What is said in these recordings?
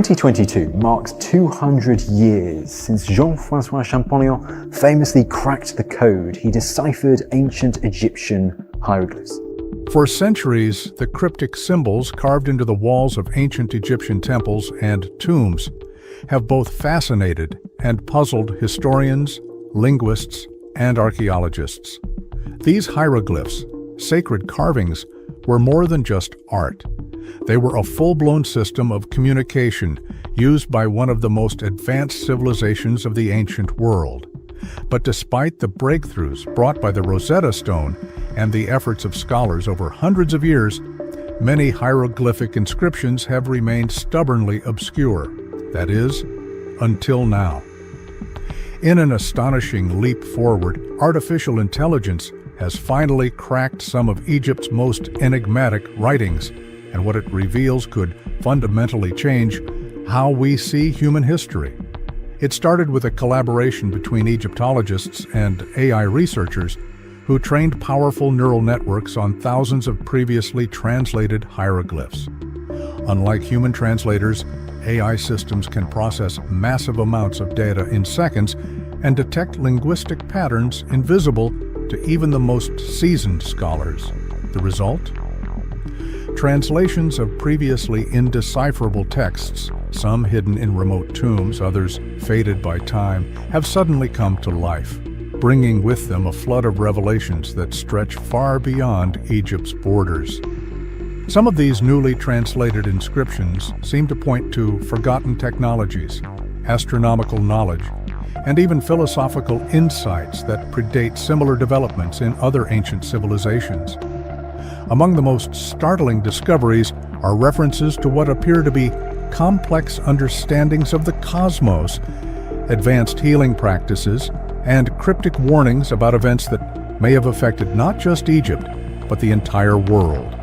2022 marks 200 years since Jean-François Champollion famously cracked the code. He deciphered ancient Egyptian hieroglyphs. For centuries, the cryptic symbols carved into the walls of ancient Egyptian temples and tombs have both fascinated and puzzled historians, linguists, and archaeologists. These hieroglyphs, sacred carvings, were more than just art. They were a full-blown system of communication used by one of the most advanced civilizations of the ancient world. But despite the breakthroughs brought by the Rosetta Stone and the efforts of scholars over hundreds of years, many hieroglyphic inscriptions have remained stubbornly obscure. That is, until now. In an astonishing leap forward, artificial intelligence has finally cracked some of Egypt's most enigmatic writings, and what it reveals could fundamentally change how we see human history. It started with a collaboration between Egyptologists and AI researchers who trained powerful neural networks on thousands of previously translated hieroglyphs. Unlike human translators, AI systems can process massive amounts of data in seconds and detect linguistic patterns invisible to even the most seasoned scholars. The result? Translations of previously indecipherable texts, some hidden in remote tombs, others faded by time, have suddenly come to life, bringing with them a flood of revelations that stretch far beyond Egypt's borders. Some of these newly translated inscriptions seem to point to forgotten technologies, astronomical knowledge, and even philosophical insights that predate similar developments in other ancient civilizations. Among the most startling discoveries are references to what appear to be complex understandings of the cosmos, advanced healing practices, and cryptic warnings about events that may have affected not just Egypt, but the entire world.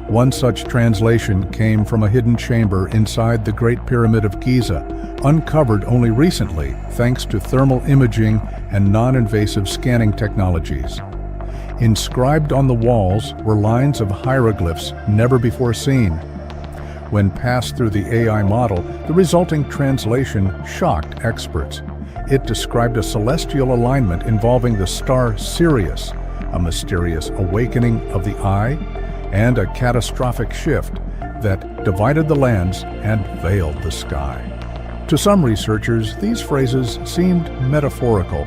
One such translation came from a hidden chamber inside the Great Pyramid of Giza, uncovered only recently thanks to thermal imaging and non-invasive scanning technologies. Inscribed on the walls were lines of hieroglyphs never before seen. When passed through the AI model, the resulting translation shocked experts. It described a celestial alignment involving the star Sirius, a mysterious awakening of the eye, and a catastrophic shift that divided the lands and veiled the sky. To some researchers, these phrases seemed metaphorical,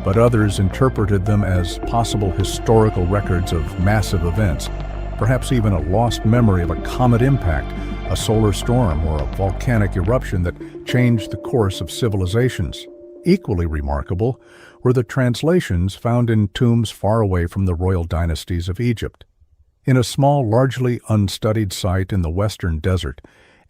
but others interpreted them as possible historical records of massive events, perhaps even a lost memory of a comet impact, a solar storm, or a volcanic eruption that changed the course of civilizations. Equally remarkable were the translations found in tombs far away from the royal dynasties of Egypt. In a small, largely unstudied site in the western desert,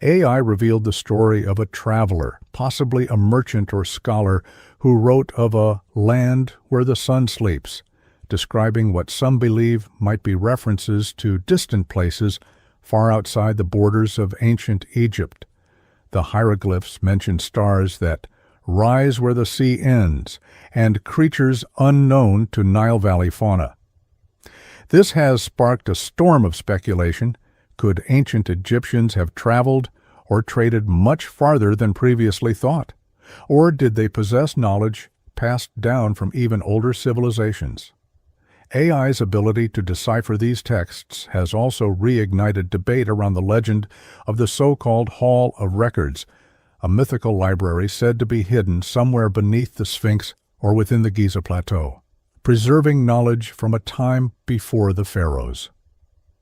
AI revealed the story of a traveler, possibly a merchant or scholar, who wrote of a land where the sun sleeps, describing what some believe might be references to distant places far outside the borders of ancient Egypt. The hieroglyphs mention stars that rise where the sea ends and creatures unknown to Nile Valley fauna. This has sparked a storm of speculation. Could ancient Egyptians have traveled or traded much farther than previously thought? Or did they possess knowledge passed down from even older civilizations? AI's ability to decipher these texts has also reignited debate around the legend of the so-called Hall of Records, a mythical library said to be hidden somewhere beneath the Sphinx or within the Giza Plateau, preserving knowledge from a time before the pharaohs.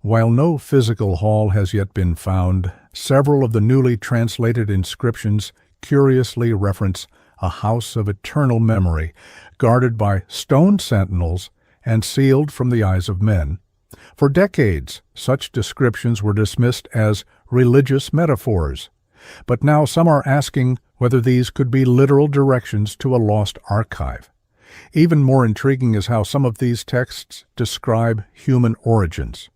While no physical hall has yet been found, several of the newly translated inscriptions curiously reference a house of eternal memory, guarded by stone sentinels and sealed from the eyes of men. For decades, such descriptions were dismissed as religious metaphors, but now some are asking whether these could be literal directions to a lost archive. Even more intriguing is how some of these texts describe human origins.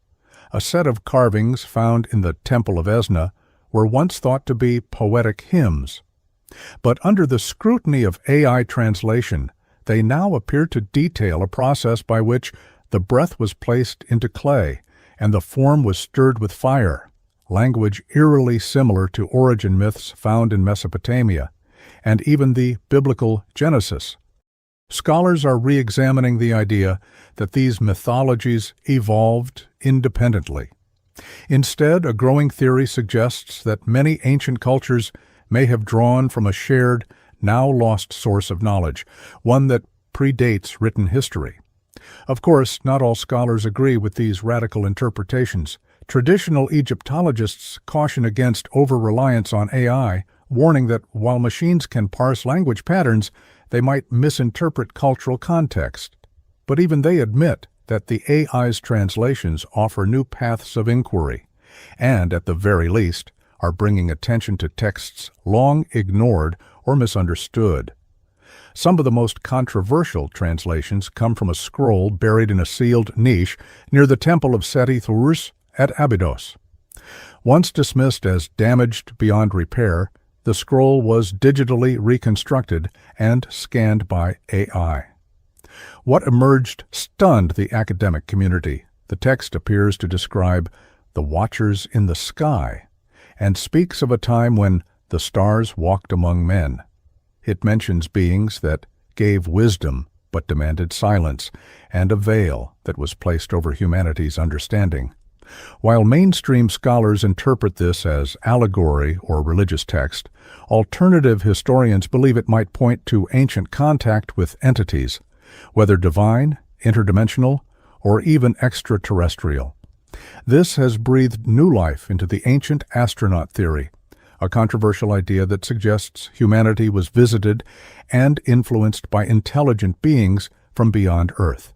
A set of carvings found in the Temple of Esna were once thought to be poetic hymns. But under the scrutiny of AI translation, they now appear to detail a process by which the breath was placed into clay and the form was stirred with fire, language eerily similar to origin myths found in Mesopotamia, and even the biblical Genesis. Scholars are re-examining the idea that these mythologies evolved independently. Instead, a growing theory suggests that many ancient cultures may have drawn from a shared, now lost source of knowledge, one that predates written history. Of course, not all scholars agree with these radical interpretations. Traditional Egyptologists caution against over-reliance on AI, warning that while machines can parse language patterns, they might misinterpret cultural context. But even they admit that the AI's translations offer new paths of inquiry, and, at the very least, are bringing attention to texts long ignored or misunderstood. Some of the most controversial translations come from a scroll buried in a sealed niche near the temple of Seti Thurs at Abydos. Once dismissed as damaged beyond repair, the scroll was digitally reconstructed and scanned by AI. What emerged stunned the academic community. The text appears to describe the watchers in the sky and speaks of a time when the stars walked among men. It mentions beings that gave wisdom but demanded silence, and a veil that was placed over humanity's understanding. While mainstream scholars interpret this as allegory or religious text, alternative historians believe it might point to ancient contact with entities, whether divine, interdimensional, or even extraterrestrial. This has breathed new life into the ancient astronaut theory, a controversial idea that suggests humanity was visited and influenced by intelligent beings from beyond Earth.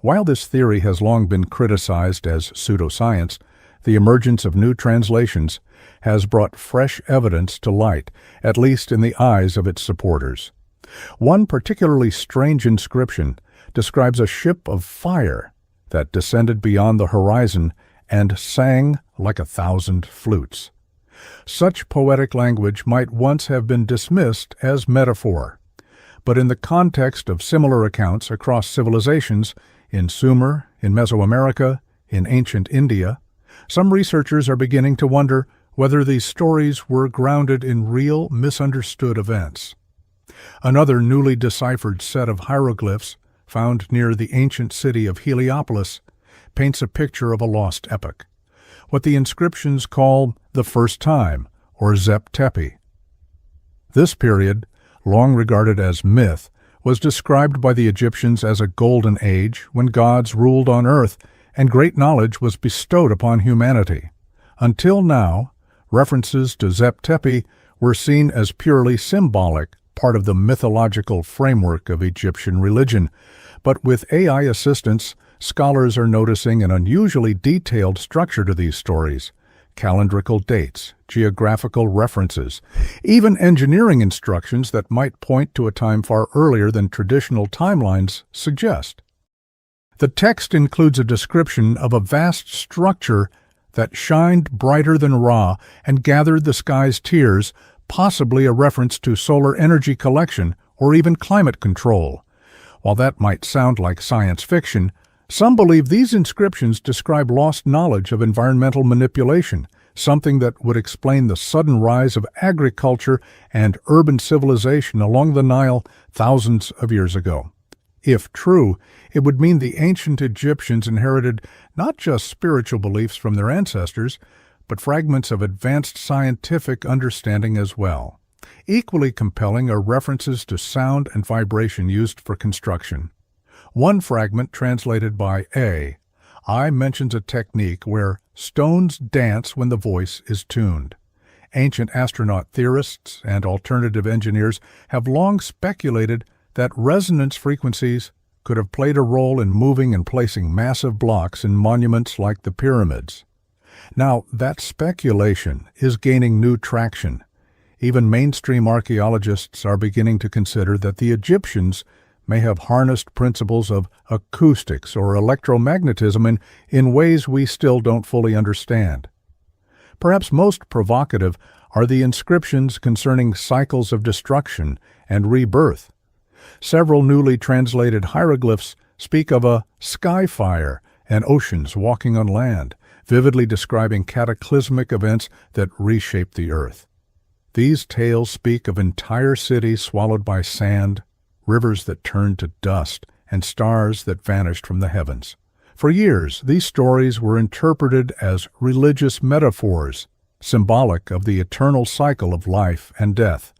While this theory has long been criticized as pseudoscience, the emergence of new translations has brought fresh evidence to light, at least in the eyes of its supporters. One particularly strange inscription describes a ship of fire that descended beyond the horizon and sang like 1,000 flutes. Such poetic language might once have been dismissed as metaphor, but in the context of similar accounts across civilizations, in Sumer, in Mesoamerica, in ancient India, some researchers are beginning to wonder whether these stories were grounded in real, misunderstood events. Another newly deciphered set of hieroglyphs, found near the ancient city of Heliopolis, paints a picture of a lost epoch, what the inscriptions call the First Time, or Zep Tepi. This period, long regarded as myth, was described by the Egyptians as a golden age when gods ruled on earth and great knowledge was bestowed upon humanity. Until now, references to Zep Tepi were seen as purely symbolic, part of the mythological framework of Egyptian religion. But with AI assistance, scholars are noticing an unusually detailed structure to these stories: calendrical dates, geographical references, even engineering instructions that might point to a time far earlier than traditional timelines suggest. The text includes a description of a vast structure that shined brighter than Ra and gathered the sky's tears, possibly a reference to solar energy collection or even climate control. While that might sound like science fiction, some believe these inscriptions describe lost knowledge of environmental manipulation, something that would explain the sudden rise of agriculture and urban civilization along the Nile thousands of years ago. If true, it would mean the ancient Egyptians inherited not just spiritual beliefs from their ancestors, but fragments of advanced scientific understanding as well. Equally compelling are references to sound and vibration used for construction. One fragment, translated by I mentions a technique where stones dance when the voice is tuned. Ancient astronaut theorists and alternative engineers have long speculated that resonance frequencies could have played a role in moving and placing massive blocks in monuments like the pyramids. Now, that speculation is gaining new traction. Even mainstream archaeologists are beginning to consider that the Egyptians may have harnessed principles of acoustics or electromagnetism in ways we still don't fully understand. Perhaps most provocative are the inscriptions concerning cycles of destruction and rebirth. Several newly translated hieroglyphs speak of a sky fire and oceans walking on land, vividly describing cataclysmic events that reshaped the earth. These tales speak of entire cities swallowed by sand, rivers that turned to dust, and stars that vanished from the heavens. For years, these stories were interpreted as religious metaphors, symbolic of the eternal cycle of life and death.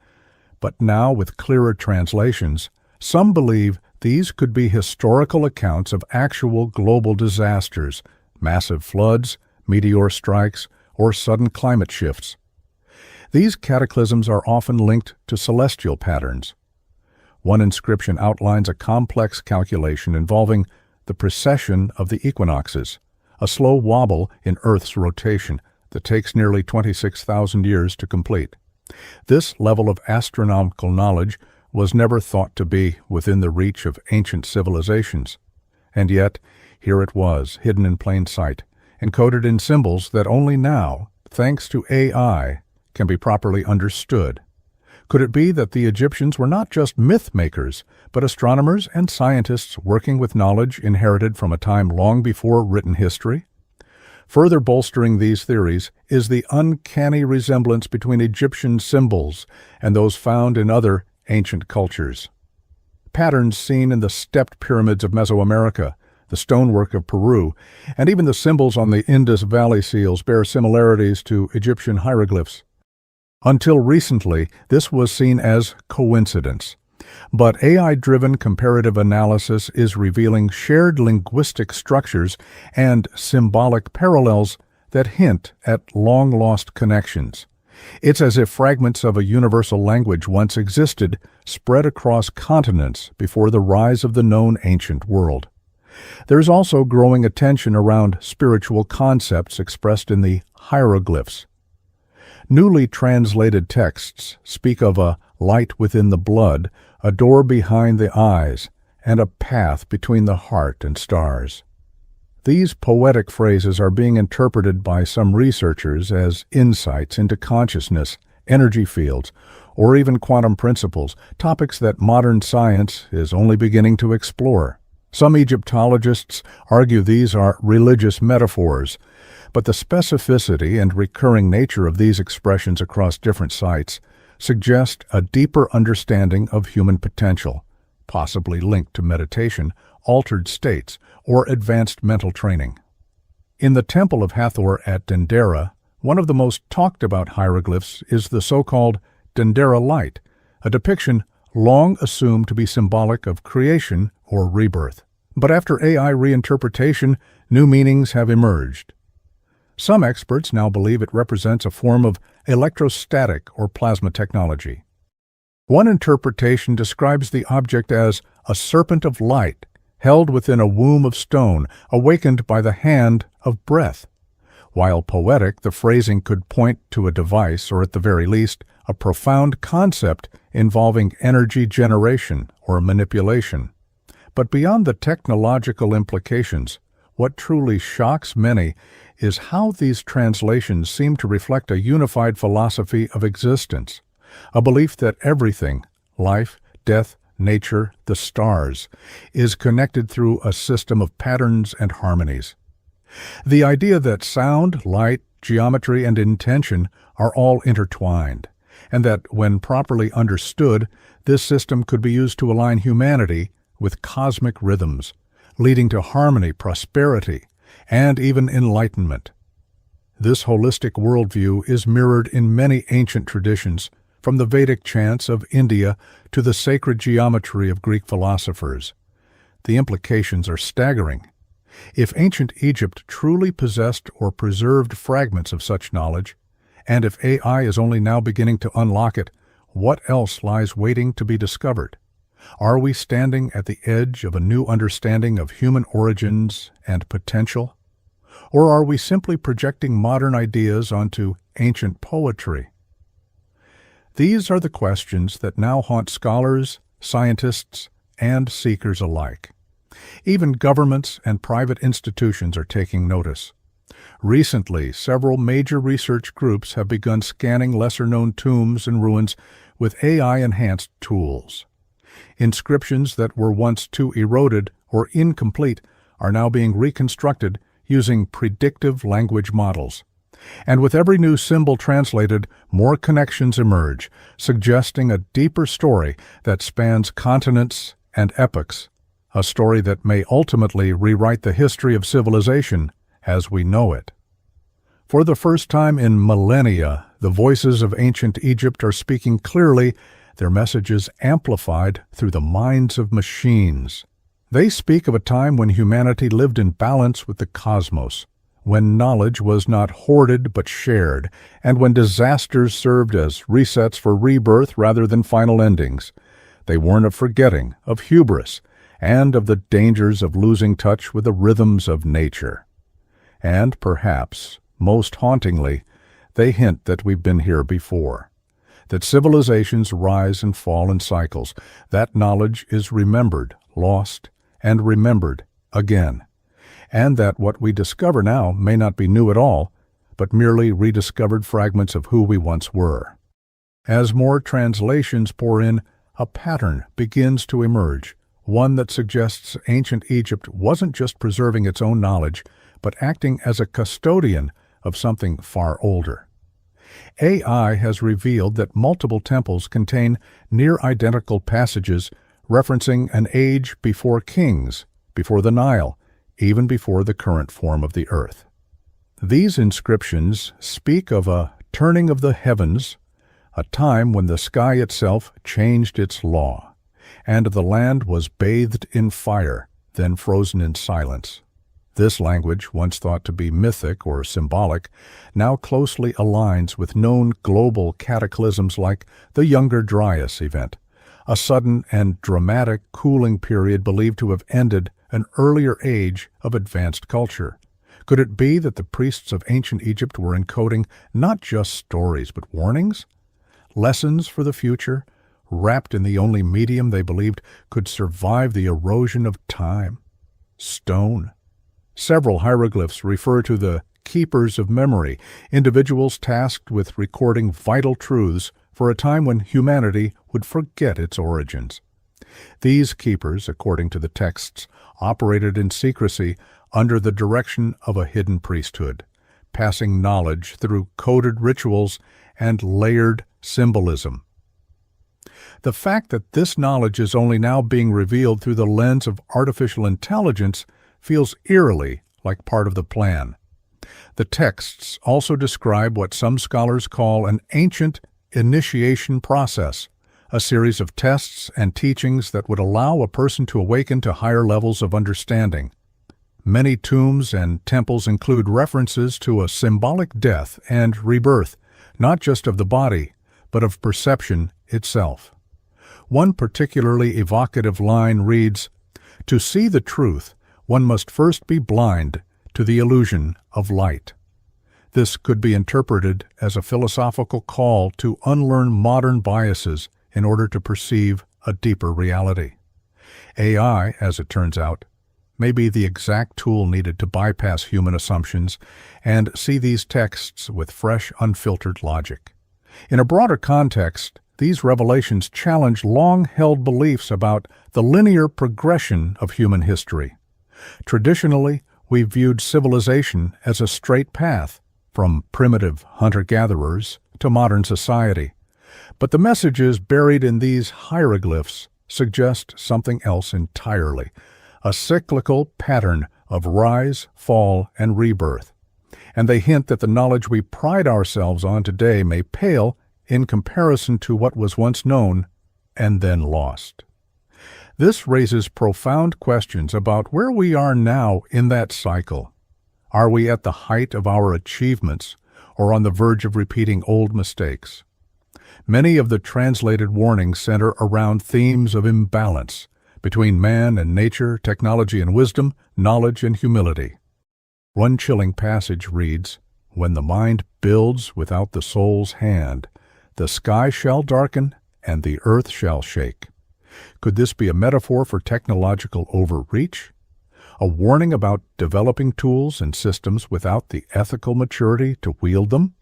But now, with clearer translations, some believe these could be historical accounts of actual global disasters, massive floods, meteor strikes, or sudden climate shifts. These cataclysms are often linked to celestial patterns. One inscription outlines a complex calculation involving the precession of the equinoxes, a slow wobble in Earth's rotation that takes nearly 26,000 years to complete. This level of astronomical knowledge was never thought to be within the reach of ancient civilizations. And yet, here it was, hidden in plain sight, encoded in symbols that only now, thanks to AI, can be properly understood. Could it be that the Egyptians were not just myth makers, but astronomers and scientists working with knowledge inherited from a time long before written history? Further bolstering these theories is the uncanny resemblance between Egyptian symbols and those found in other ancient cultures. Patterns seen in the stepped pyramids of Mesoamerica, the stonework of Peru, and even the symbols on the Indus Valley seals bear similarities to Egyptian hieroglyphs. Until recently, this was seen as coincidence. But AI-driven comparative analysis is revealing shared linguistic structures and symbolic parallels that hint at long-lost connections. It's as if fragments of a universal language once existed, spread across continents before the rise of the known ancient world. There's also growing attention around spiritual concepts expressed in the hieroglyphs. Newly translated texts speak of a light within the blood, a door behind the eyes, and a path between the heart and stars. These poetic phrases are being interpreted by some researchers as insights into consciousness, energy fields, or even quantum principles, topics that modern science is only beginning to explore. Some Egyptologists argue these are religious metaphors, but the specificity and recurring nature of these expressions across different sites suggest a deeper understanding of human potential, possibly linked to meditation, altered states, or advanced mental training. In the Temple of Hathor at Dendera, one of the most talked about hieroglyphs is the so-called Dendera light, a depiction long assumed to be symbolic of creation or rebirth. But after AI reinterpretation, new meanings have emerged. Some experts now believe it represents a form of electrostatic or plasma technology. One interpretation describes the object as a serpent of light held within a womb of stone, awakened by the hand of breath. While poetic, the phrasing could point to a device, or at the very least, a profound concept involving energy generation or manipulation. But beyond the technological implications, what truly shocks many is how these translations seem to reflect a unified philosophy of existence, a belief that everything, life, death, nature, the stars, is connected through a system of patterns and harmonies. The idea that sound, light, geometry, and intention are all intertwined, and that when properly understood, this system could be used to align humanity with cosmic rhythms, leading to harmony, prosperity, and even enlightenment. This holistic worldview is mirrored in many ancient traditions, from the Vedic chants of India to the sacred geometry of Greek philosophers. The implications are staggering. If ancient Egypt truly possessed or preserved fragments of such knowledge, and if AI is only now beginning to unlock it, what else lies waiting to be discovered? Are we standing at the edge of a new understanding of human origins and potential? Or are we simply projecting modern ideas onto ancient poetry? These are the questions that now haunt scholars, scientists, and seekers alike. Even governments and private institutions are taking notice. Recently, several major research groups have begun scanning lesser-known tombs and ruins with AI-enhanced tools. Inscriptions that were once too eroded or incomplete are now being reconstructed using predictive language models. And with every new symbol translated, more connections emerge, suggesting a deeper story that spans continents and epochs, a story that may ultimately rewrite the history of civilization as we know it. For the first time in millennia, the voices of ancient Egypt are speaking clearly, their messages amplified through the minds of machines. They speak of a time when humanity lived in balance with the cosmos, when knowledge was not hoarded but shared, and when disasters served as resets for rebirth rather than final endings. They warn of forgetting, of hubris, and of the dangers of losing touch with the rhythms of nature. And perhaps, most hauntingly, they hint that we've been here before, that civilizations rise and fall in cycles, that knowledge is remembered, lost, and remembered again, and that what we discover now may not be new at all, but merely rediscovered fragments of who we once were. As more translations pour in, a pattern begins to emerge, one that suggests ancient Egypt wasn't just preserving its own knowledge, but acting as a custodian of something far older. AI has revealed that multiple temples contain near-identical passages referencing an age before kings, before the Nile, even before the current form of the earth. These inscriptions speak of a turning of the heavens, a time when the sky itself changed its law, and the land was bathed in fire, then frozen in silence. This language, once thought to be mythic or symbolic, now closely aligns with known global cataclysms like the Younger Dryas event, a sudden and dramatic cooling period believed to have ended an earlier age of advanced culture. Could it be that the priests of ancient Egypt were encoding not just stories but warnings? Lessons for the future, wrapped in the only medium they believed could survive the erosion of time: stone. Several hieroglyphs refer to the keepers of memory, individuals tasked with recording vital truths for a time when humanity would forget its origins. These keepers, according to the texts, operated in secrecy under the direction of a hidden priesthood, passing knowledge through coded rituals and layered symbolism. The fact that this knowledge is only now being revealed through the lens of artificial intelligence feels eerily like part of the plan. The texts also describe what some scholars call an ancient initiation process, a series of tests and teachings that would allow a person to awaken to higher levels of understanding. Many tombs and temples include references to a symbolic death and rebirth, not just of the body, but of perception itself. One particularly evocative line reads, "To see the truth, one must first be blind to the illusion of light." This could be interpreted as a philosophical call to unlearn modern biases in order to perceive a deeper reality. AI, as it turns out, may be the exact tool needed to bypass human assumptions and see these texts with fresh, unfiltered logic. In a broader context, these revelations challenge long-held beliefs about the linear progression of human history. Traditionally, we viewed civilization as a straight path, from primitive hunter-gatherers to modern society. But the messages buried in these hieroglyphs suggest something else entirely, a cyclical pattern of rise, fall, and rebirth. And they hint that the knowledge we pride ourselves on today may pale in comparison to what was once known and then lost. This raises profound questions about where we are now in that cycle. Are we at the height of our achievements or on the verge of repeating old mistakes? Many of the translated warnings center around themes of imbalance between man and nature, technology and wisdom, knowledge and humility. One chilling passage reads, "When the mind builds without the soul's hand, the sky shall darken and the earth shall shake." Could this be a metaphor for technological overreach? A warning about developing tools and systems without the ethical maturity to wield them?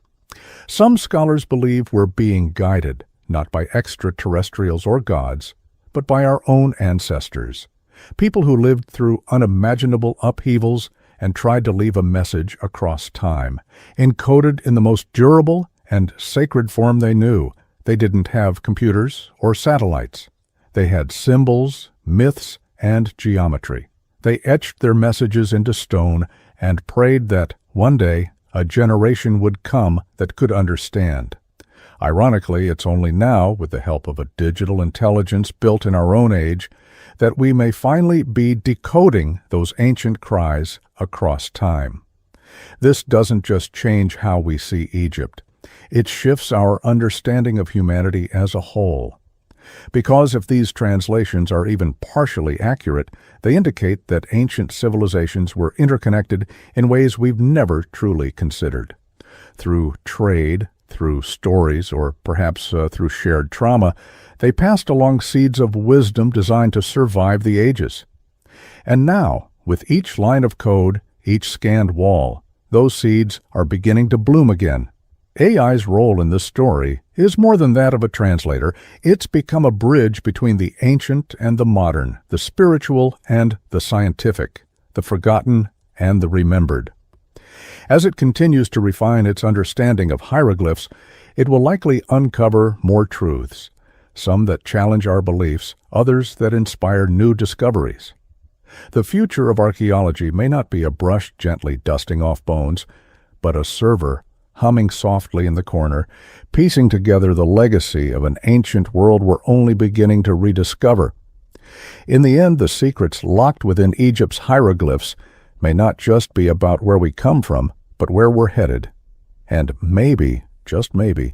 Some scholars believe we're being guided, not by extraterrestrials or gods, but by our own ancestors, people who lived through unimaginable upheavals and tried to leave a message across time, encoded in the most durable and sacred form they knew. They didn't have computers or satellites. They had symbols, myths, and geometry. They etched their messages into stone and prayed that, one day, a generation would come that could understand. Ironically, it's only now, with the help of a digital intelligence built in our own age, that we may finally be decoding those ancient cries across time. This doesn't just change how we see Egypt. It shifts our understanding of humanity as a whole. Because if these translations are even partially accurate, they indicate that ancient civilizations were interconnected in ways we've never truly considered. Through trade, through stories, or perhaps through shared trauma, they passed along seeds of wisdom designed to survive the ages. And now, with each line of code, each scanned wall, those seeds are beginning to bloom again. AI's role in this story is more than that of a translator. It's become a bridge between the ancient and the modern, the spiritual and the scientific, the forgotten and the remembered. As it continues to refine its understanding of hieroglyphs, it will likely uncover more truths, some that challenge our beliefs, others that inspire new discoveries. The future of archaeology may not be a brush gently dusting off bones, but a server humming softly in the corner, piecing together the legacy of an ancient world we're only beginning to rediscover. In the end, the secrets locked within Egypt's hieroglyphs may not just be about where we come from, but where we're headed. And maybe, just maybe,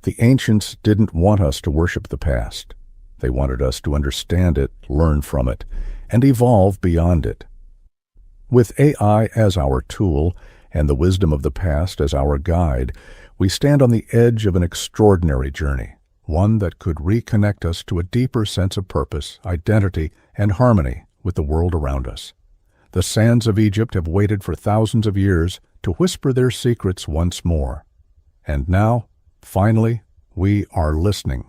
the ancients didn't want us to worship the past. They wanted us to understand it, learn from it, and evolve beyond it. With AI as our tool, and the wisdom of the past as our guide, we stand on the edge of an extraordinary journey, one that could reconnect us to a deeper sense of purpose, identity, and harmony with the world around us. The sands of Egypt have waited for thousands of years to whisper their secrets once more. And now, finally, we are listening.